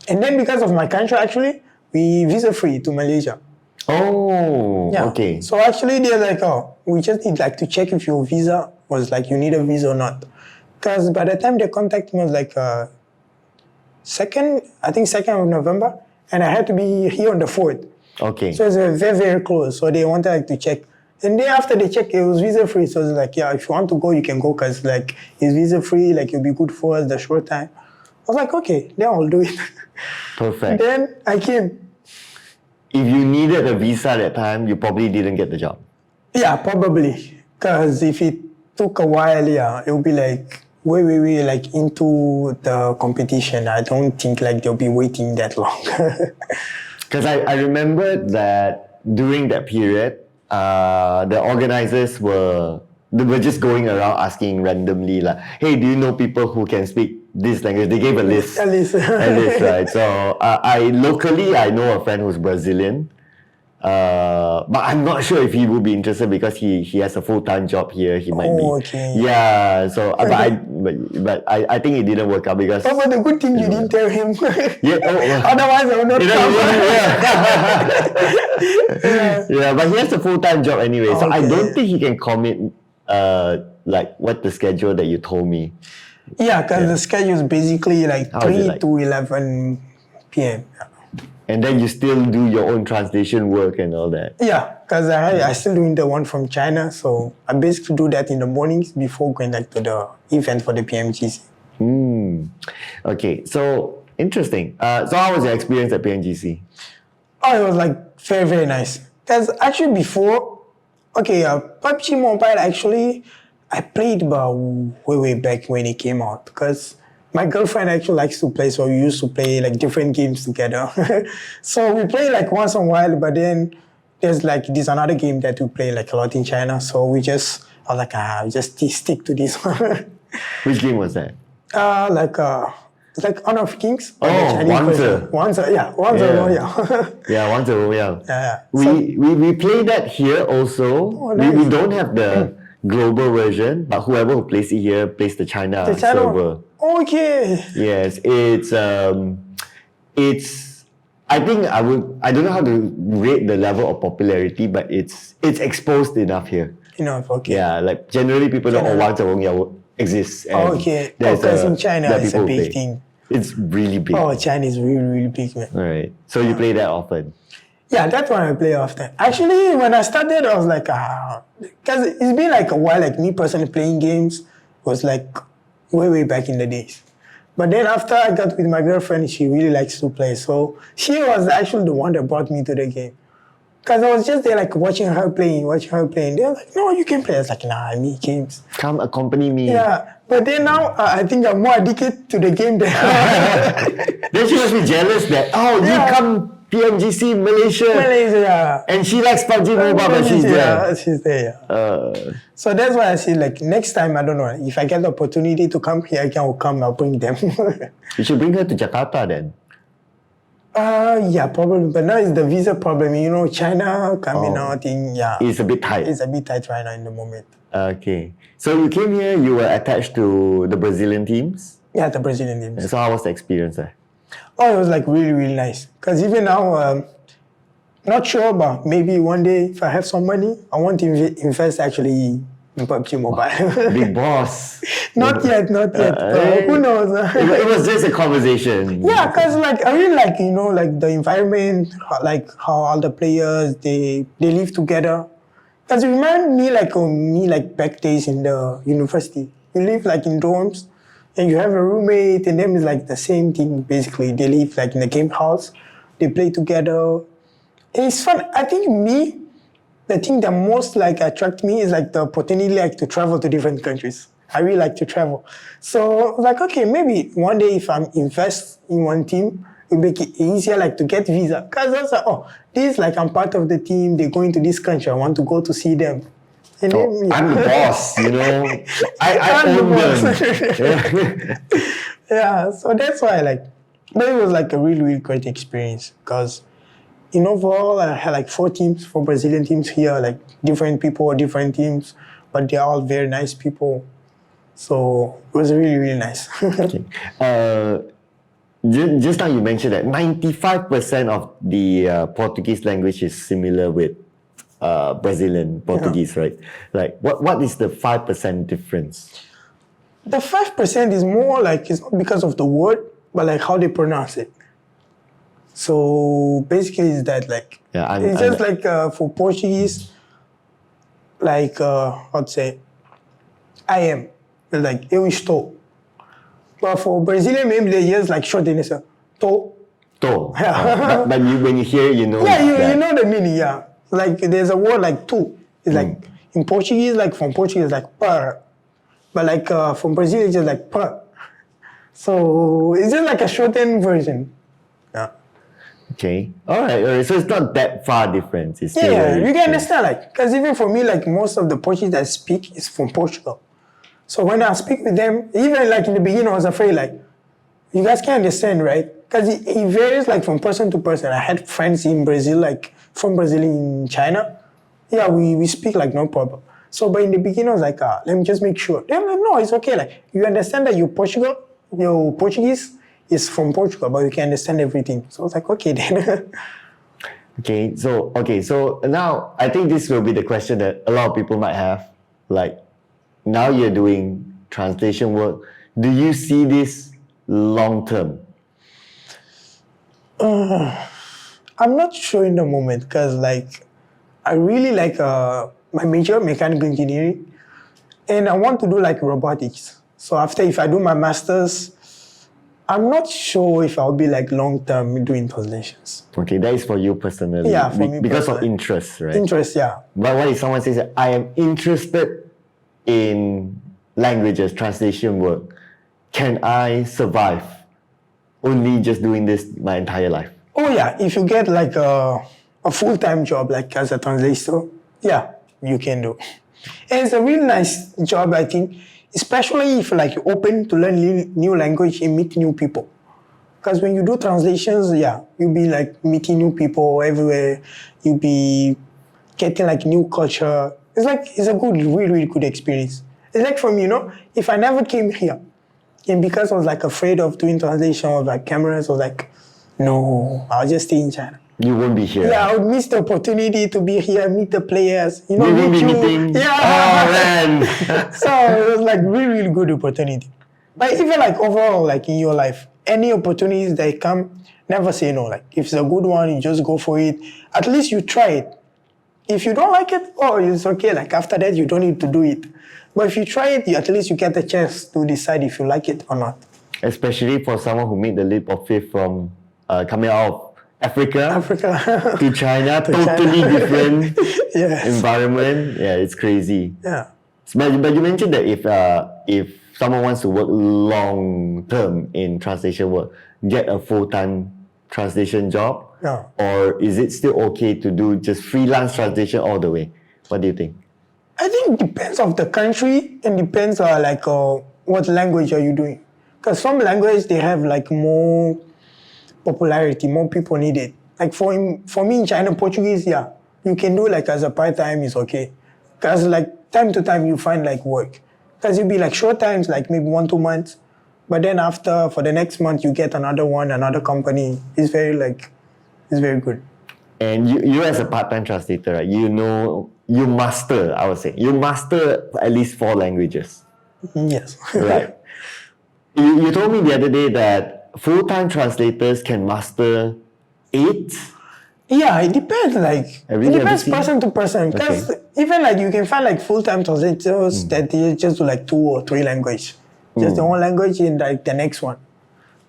And then because of my country, actually, we visa free to Malaysia. Oh, yeah. Okay. So actually, they're like, we just need like to check if your visa was like you need a visa or not. Because by the time they contacted me, it was like 2nd of November, and I had to be here on the 4th. Okay. So it's very, very close. So they wanted like to check. And then after they checked, it was visa free. So it's like, yeah, if you want to go, you can go because like it's visa free. Like it'll be good for us the short time. I was like, okay, then I'll do it. Perfect. Then I came. If you needed a visa at that time, you probably didn't get the job. Yeah, probably. Because if it took a while, yeah, it would be like way like into the competition. I don't think like they'll be waiting that long. Because I remember that during that period, the organizers they were just going around asking randomly, like, hey, do you know people who can speak this language? They gave a list. At least. A list, right? So I know a friend who's Brazilian. But I'm not sure if he will be interested because he has a full-time job here. He might be. Okay. Yeah. So, but I think it didn't work out because. Oh, but the good thing you didn't tell him. Yeah. Otherwise, I would not come. Yeah, but he has a full-time job anyway, so I Okay. don't think he can commit. Like what the schedule that you told me. Yeah, because the schedule is basically like How is it 3 like? to 11 p.m. And then you still do your own translation work and all that. Yeah, because I still doing the one from China, so I basically do that in the mornings before going like to the event for the PMGC. Okay, so interesting. So how was your experience at PNGC? Oh, it was like very, very nice. Because actually before, PUBG Mobile actually, I played about way back when it came out. Because my girlfriend actually likes to play, so we used to play like different games together. So we play like once in a while, but then there's another game that we play like a lot in China. So we just stick to this one. Which game was that? It's like Honor of Kings. Oh, Wanzer. Wanzer, yeah. Yeah. Yeah, Wanzer Royale. Yeah. We play that here also. Oh, nice. We don't have the global version, but whoever who plays it here plays the China server. Okay. Yes, it's I think I don't know how to rate the level of popularity, but it's exposed enough here. Enough, okay. Yeah, like generally people know Wanzer Royale exists. And Okay. there's Because in China that it's a people big play. thing. It's really big. Oh, China is really, really big, man. Alright. So you play that often? Yeah, that's what I play often. Actually, when I started, I was like, because it's been like a while, like me personally playing games was like way back in the days. But then after I got with my girlfriend, she really likes to play. So she was actually the one that brought me to the game. Because I was just there like watching her playing. They're like, no, you can play. I was like, nah, I need games. Come accompany me. Yeah, but then now I think I'm more addicted to the game than Then she must be jealous that, you come PMGC Malaysia. Malaysia. And she likes PUBG Mobile, but she's there. Yeah, she's there. Yeah. So that's why I say like next time, I don't know, if I get the opportunity to come here, I'll come, I'll bring them. You should bring her to Jakarta then. Yeah, probably. But now it's the visa problem. You know, China coming out in, It's a bit tight. It's a bit tight right now in the moment. Okay. So you came here, you were attached to the Brazilian teams. Yeah, the Brazilian teams. So how was the experience there? Oh, it was like really, really nice. Because even now, not sure, but maybe one day if I have some money, I want to invest actually in PUBG Mobile. Big boss. Not yet. Who knows? It was just a conversation. Yeah, because like I really like, like the environment, like how all the players they live together. Because it reminds me like back days in the university. You live like in dorms and you have a roommate and them is like the same thing basically. They live like in the game house, they play together. And it's fun. I think the thing that most like attract me is like the opportunity like to travel to different countries. I really like to travel. So like, okay, maybe one day if I'm invest in one team, it make it easier like to get visa. Because I was like, this like I'm part of the team, they're going to this country, I want to go to see them. And then, I'm the boss, I own them. Yeah, so that's why that was like a really, really great experience. Because overall, I had like 4 teams, 4 Brazilian teams here, like different people, different teams, but they're all very nice people. So it was really, really nice. Okay. Just now you mentioned that 95% of the Portuguese language is similar with Brazilian Portuguese, right? Like, what is the 5% difference? The 5% is more like, it's not because of the word, but like how they pronounce it. So basically it's that like, it's just like for Portuguese, like, I'd say, I am, like, eu estou. But for Brazilian, maybe they use like short and it's a to. To. But when you hear it, you know. Yeah, you know the meaning, yeah. Like there's a word like tu. It's like, in Portuguese, like from Portuguese, like per. But like from Brazil, it's just like per. So it's just like a shortened version. Yeah. Okay. All right. So it's not that far difference. It's Yeah, still yeah, very you can same. understand, like, because even for me, like, most of the Portuguese I speak is from Portugal. So when I speak with them, even like in the beginning, I was afraid, like, you guys can understand, right? Because it varies, like, from person to person. I had friends in Brazil, like, from Brazil in China. Yeah, we speak, like, no problem. So, but in the beginning, I was like, let me just make sure. They're like, no, it's okay. Like, you understand that your Portuguese is from Portugal, but you can understand everything. So I was like, okay, then. So now I think this will be the question that a lot of people might have. Like, now you're doing translation work. Do you see this long term? I'm not sure in the moment because, like, I really like my major, mechanical engineering, and I want to do like robotics. So after, if I do my master's, I'm not sure if I'll be like long term doing translations. Okay, that is for you personally. Yeah, for me because of personally. interest, right? Interest, yeah. But what if someone says that I am interested in languages, translation work? Can I survive only just doing this my entire life? Oh yeah, if you get like a full-time job like as a translator, yeah, you can do. And it's a really nice job, I think, especially if like you're open to learn new language and meet new people. Because when you do translations, yeah, you'll be like meeting new people everywhere. You'll be getting like new culture. It's a good, really, really good experience. It's like for me, if I never came here, and because I was like afraid of doing translation or like cameras, I was like, no, I'll just stay in China. You won't be here. Yeah, I would miss the opportunity to be here, meet the players, We won't meet be you. meeting. Yeah. Oh man. So it was like really, really good opportunity. But even like overall, like in your life, any opportunities that come, never say no. Like if it's a good one, you just go for it. At least you try it. If you don't like it, oh, it's okay. Like after that, you don't need to do it. But if you try it, at least you get the chance to decide if you like it or not. Especially for someone who made the leap of faith from coming out of Africa to China, totally different Yes. environment. Yeah, it's crazy. Yeah. But you mentioned that if someone wants to work long term in translation work, get a full-time translation job, Yeah. or is it still okay to do just freelance translation all the way? What do you think? I think it depends of the country and depends what language are you doing. Because some language they have like more popularity, more people need it. Like for me in China, Portuguese, yeah, you can do like as a part-time is okay. Because like time to time you find like work. Because it'll be like short times, like maybe 1-2 months. But then after, for the next month, you get another one, another company. It's very good. And you as a part-time translator, right? You master, I would say, you master at least 4 languages. Yes. Right. You told me the other day that full-time translators can master 8. Yeah, it depends. Like I really it depends haven't seen- person to person. Because Okay. even like you can find like full-time translators that they just do like 2 or 3 language, just the one language in like the next one.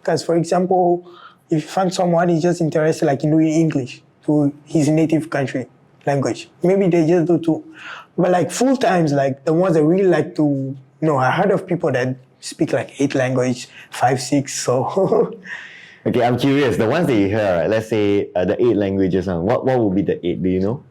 Because for example, if you find someone is just interested like in doing English to his native country language, maybe they just do 2. But like full times, like the ones that really like to, I heard of people that speak like 8 language, 5, 6. So. Okay, I'm curious. The ones that you hear, right? Let's say the 8 languages. What would be the 8? Do you know?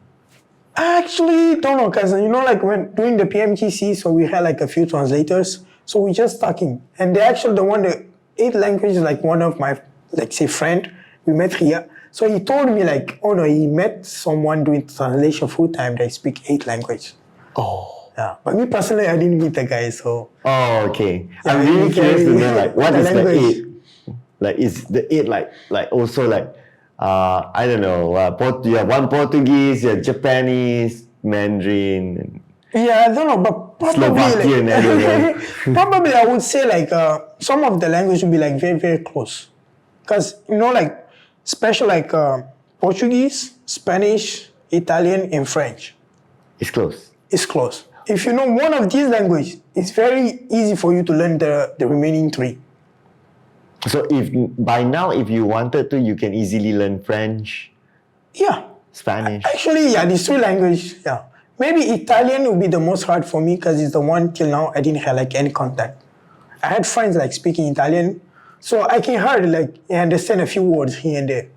I actually don't know, because like when doing the PMGC, so we had like a few translators, so we just talking, and they actually the one that 8 languages, like one of my like say friend we met here, so he told me like, oh no, he met someone doing translation full time that speak 8 language. Oh. Yeah, but me personally, I didn't meet the guy, so. Oh, okay. Yeah, I'm really you curious to can- know like what the is language. the 8? Like is the 8 like also like I don't know, you have one Portuguese, you have Japanese, Mandarin, and Yeah, I don't know, but probably Slovakian, I don't know. probably I would say like some of the language would be like very, very close. Because, like special like Portuguese, Spanish, Italian, and French. it's close. It's close. If you know one of these languages, it's very easy for you to learn the remaining 3. So if by now if you wanted to, you can easily learn French, Yeah. Spanish. Actually, yeah, these 3 languages, yeah. Maybe Italian would be the most hard for me because it's the one till now I didn't have like any contact. I had friends like speaking Italian, so I can hardly like understand a few words here and there.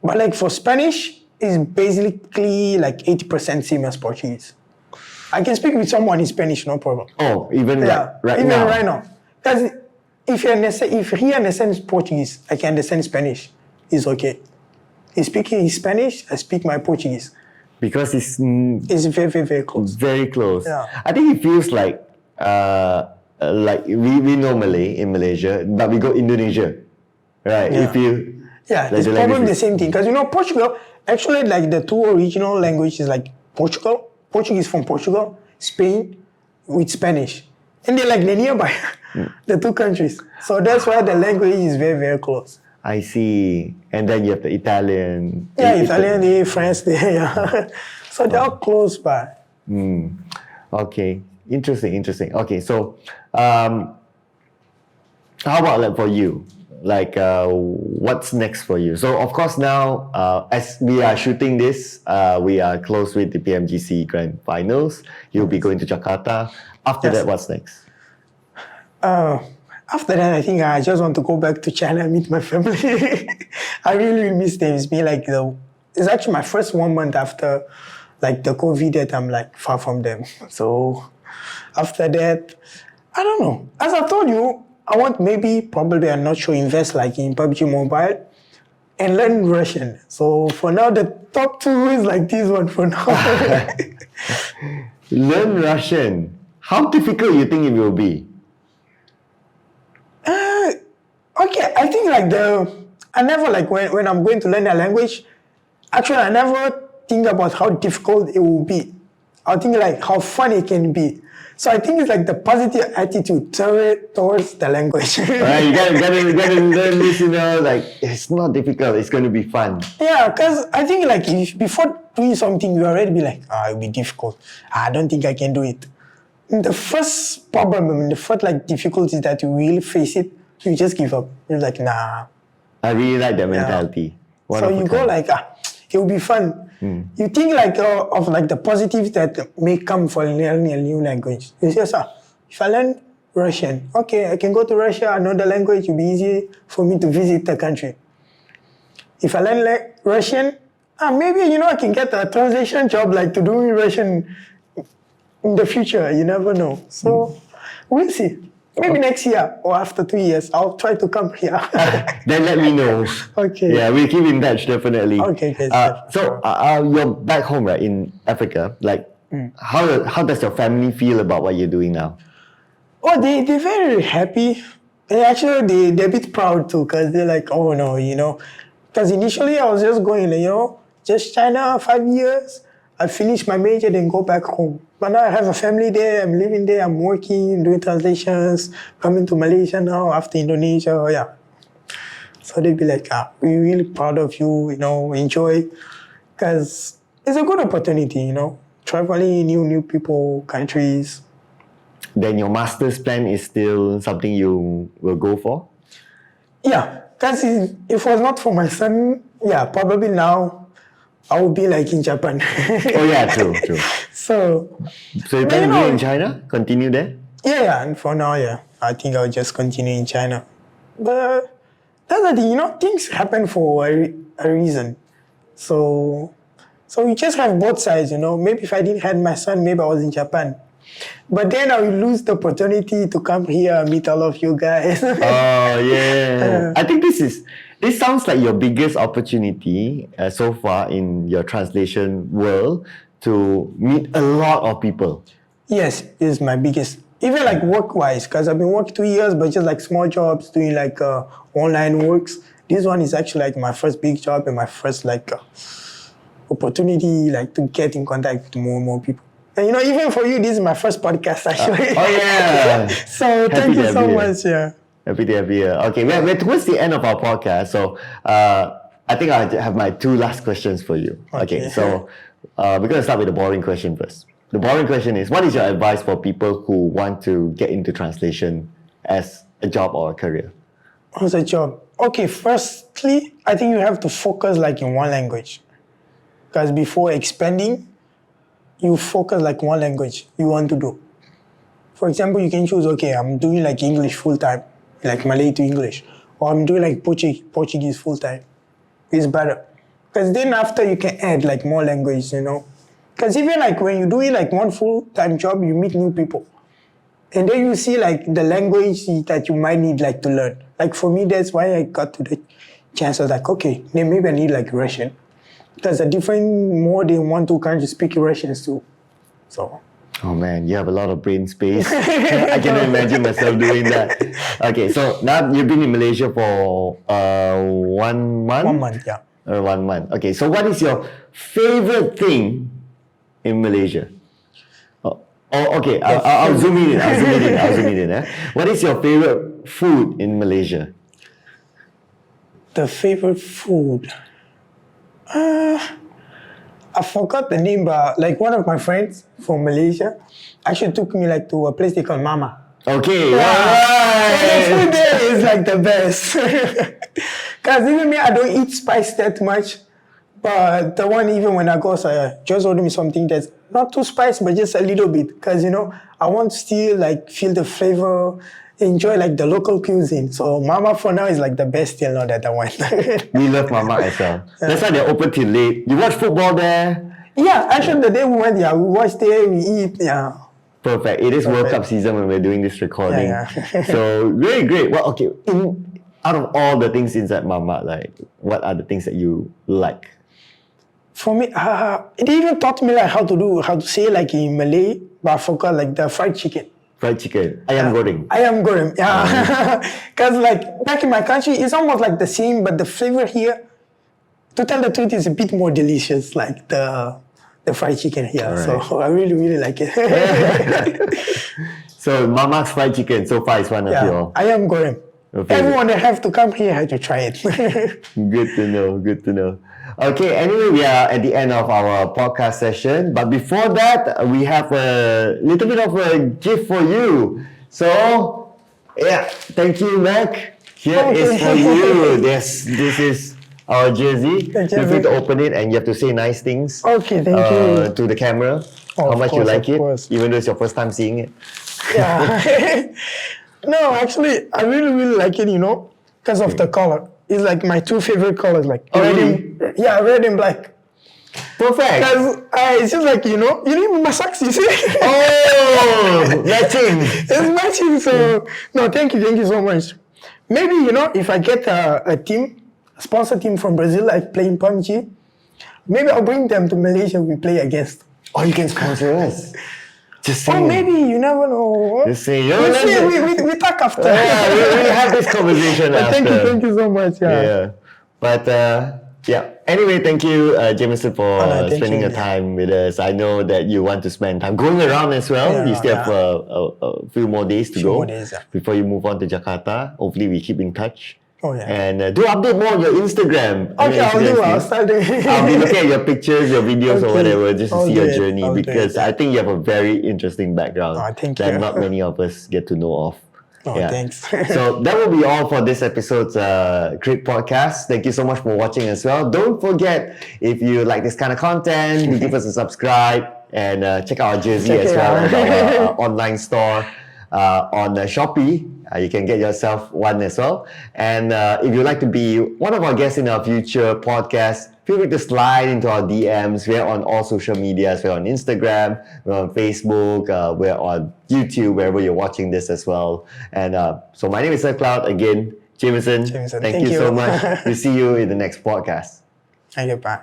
But like for Spanish, it's basically like 80% same as Portuguese. I can speak with someone in Spanish, no problem. Oh, even right even now. right now. Because if he understands Portuguese, I can understand Spanish. It's okay. He's speaking his Spanish, I speak my Portuguese. Because it's very, very, very close. very close. Yeah. I think it feels like we know Malay in Malaysia, but we go Indonesia, right? Yeah. You feel Yeah, like it's the probably language the is- same thing. Because Portugal, actually like the two original languages like Portuguese from Portugal, Spain with Spanish. And they're nearby, the two countries. So that's why the language is very, very close. I see. And then you have the Italian. Yeah, Italian, French, yeah. So they're all close by. Okay, interesting. Okay, so how about like for you? Like, what's next for you? So of course now, as we are shooting this, we are close with the PMGC Grand Finals. You'll be going to Jakarta. After Yes. that, what's next? After that, I think I just want to go back to China and meet my family. I really miss them. It's been like it's actually my first 1 month after like the COVID that I'm like far from them. So after that, I don't know. As I told you, I want probably, I'm not sure, invest like in PUBG Mobile and learn Russian. So for now, the top two is like this one for now. Learn Russian. How difficult you think it will be? Okay, I think I never like when I'm going to learn a language, actually I never think about how difficult it will be. I think like how fun it can be. So I think it's like the positive attitude towards the language. Right, you gotta learn this, like it's not difficult, it's gonna be fun. Yeah, because I think like if before doing something, you already be like, it'll be difficult. I don't think I can do it. And the first problem, the first like difficulty that you will face it, you just give up. You're like, nah. I really like that mentality. One So of a you go kind. like, it will be fun. You think like of like the positives that may come for learning a new language. You say, if I learn Russian, okay, I can go to Russia, I know the language, it'll be easy for me to visit the country. If I learn like Russian, maybe, I can get a translation job like to do Russian in the future. You never know. So we'll see. Maybe next year or after 2 years, I'll try to come here. Then let me know. Okay. Yeah, we'll keep in touch, definitely. Okay, okay, So you're back home, right, in Africa. Like, how does your family feel about what you're doing now? Oh, they're very happy. They're a bit proud too, because they're like, oh no, Because initially I was just going, just China, 5 years. I finish my major, then go back home. But now I have a family there, I'm living there, I'm working, doing translations, coming to Malaysia now after Indonesia, yeah. So they'd be like, we're really proud of you, enjoy. Because it's a good opportunity, traveling, new people, countries. Then your master's plan is still something you will go for? Yeah, because if it was not for my son, probably now I would be like in Japan. Oh yeah, true. So You plan to be in China? Continue there? Yeah, and for now, I think I'll just continue in China. But that's the thing, things happen for a reason. So we just have both sides, Maybe if I didn't have my son, maybe I was in Japan. But then I will lose the opportunity to come here and meet all of you guys. Oh yeah. I think this sounds like your biggest opportunity so far in your translation world to meet a lot of people. Yes, it's my biggest. Even like work-wise, because I've been working 2 years, but just like small jobs, doing like online works. This one is actually like my first big job and my first like opportunity like to get in contact with more and more people. And even for you, this is my first podcast actually. Oh yeah. So thank you so much. Yeah. Happy to have you here. Okay, we're towards the end of our podcast, so I think I have my 2 last questions for you. Okay, so we're going to start with the boring question first. The boring question is, what is your advice for people who want to get into translation as a job or a career? As a job? Okay, firstly, I think you have to focus like in one language. Because before expanding, you focus like one language you want to do. For example, you can choose, okay, I'm doing like English full time, like Malay to English, or I'm doing like Portuguese full time. It's better. Because then after you can add like more language, you know. Because even like when you're doing like one full-time job, you meet new people. And then you see like the language that you might need like to learn. Like for me, that's why I got to the chance of like, okay, then maybe I need like Russian. There's a different, more than 1-2 countries speak Russians too. So. Oh man, you have a lot of brain space. I cannot imagine myself doing that. Okay, so now you've been in Malaysia for 1 month? 1 month, yeah. 1 month. Okay, so what is your favorite thing in Malaysia? Oh, okay. I'll zoom in. I'll zoom in. What is your favorite food in Malaysia? The favorite food? I forgot the name, but like one of my friends from Malaysia actually took me like to a place they call Mama. Okay, So the right. food there is like the best. Because even me, I don't eat spice that much. But the one, even when I go, just order me something that's not too spicy, but just a little bit. Because, you know, I want to still like feel the flavor, enjoy like the local cuisine. So Mama for now is like the best deal now that I want. We love Mama as well. That's why they're open till late. You watch football there? Yeah, actually the day we went, yeah, we watched there, we eat, yeah. Perfect. It is World Cup season when we're doing this recording. Yeah. So very great. Well, okay. Out of all the things inside Mama, like what are the things that you like? For me, it even taught me like how to say like in Malay, but I forgot like the fried chicken. Fried chicken. Ayam goreng. Ayam goreng, yeah. Because like back in my country, it's almost like the same, but the flavor here, to tell the truth, is a bit more delicious, like the fried chicken here. Alright. So I really, really like it. So Mama's fried chicken so far is one of your. Ayam goreng. Okay. Everyone that have to come here had to try it. Good to know. Good to know. Okay, anyway, we are at the end of our podcast session. But before that, we have a little bit of a gift for you. So, yeah, thank you, Mac. Here is for you. This is our jersey. Feel free to open it and you have to say nice things. Okay, thank you. To the camera. Oh, how much you course, like of it, course. even though it's your first time seeing it. Yeah. No, actually, I really, really like it, you know, because of the color. It's like my two favorite colors, like red and black. Perfect. Because it's just like, you know even my socks, you see? Oh, matching. It's matching, so no, thank you so much. Maybe, if I get a sponsor team from Brazil, like playing PUBG, maybe I'll bring them to Malaysia, we play against. Or you can sponsor us. Just Or saying. maybe, you never know. Just saying. We talk after. Yeah, we have this conversation But after. thank you so much. Yeah. But yeah. Anyway, thank you, Jamison, for thank spending you. your time with us. I know that you want to spend time going around as well. Yeah, You still have a few more days to Few go more days, yeah. before you move on to Jakarta. Hopefully, we keep in touch. Oh, yeah. And do update more on your Instagram. Okay, I'll do. I'll I'll start doing. be looking at your pictures, your videos, or Okay, whatever, just to I'll see do your it, journey, I'll do because it. I think you have a very interesting background Oh, thank that you. not many of us get to know of. Oh, thanks. So that will be all for this episode's Great Podcast. Thank you so much for watching as well. Don't forget, if you like this kind of content, to give us a subscribe and check out our jersey Check as it well out. on our online store on Shopee. You can get yourself one as well. And if you'd like to be one of our guests in our future podcast, feel free to slide into our DMs. We're on all social medias. We're on Instagram, we're on Facebook, we're on YouTube, wherever you're watching this as well. And so my name is Cloud. Again, Jamison, Jamison, thank thank you so you. much. We'll see you in the next podcast. Thank you, bye.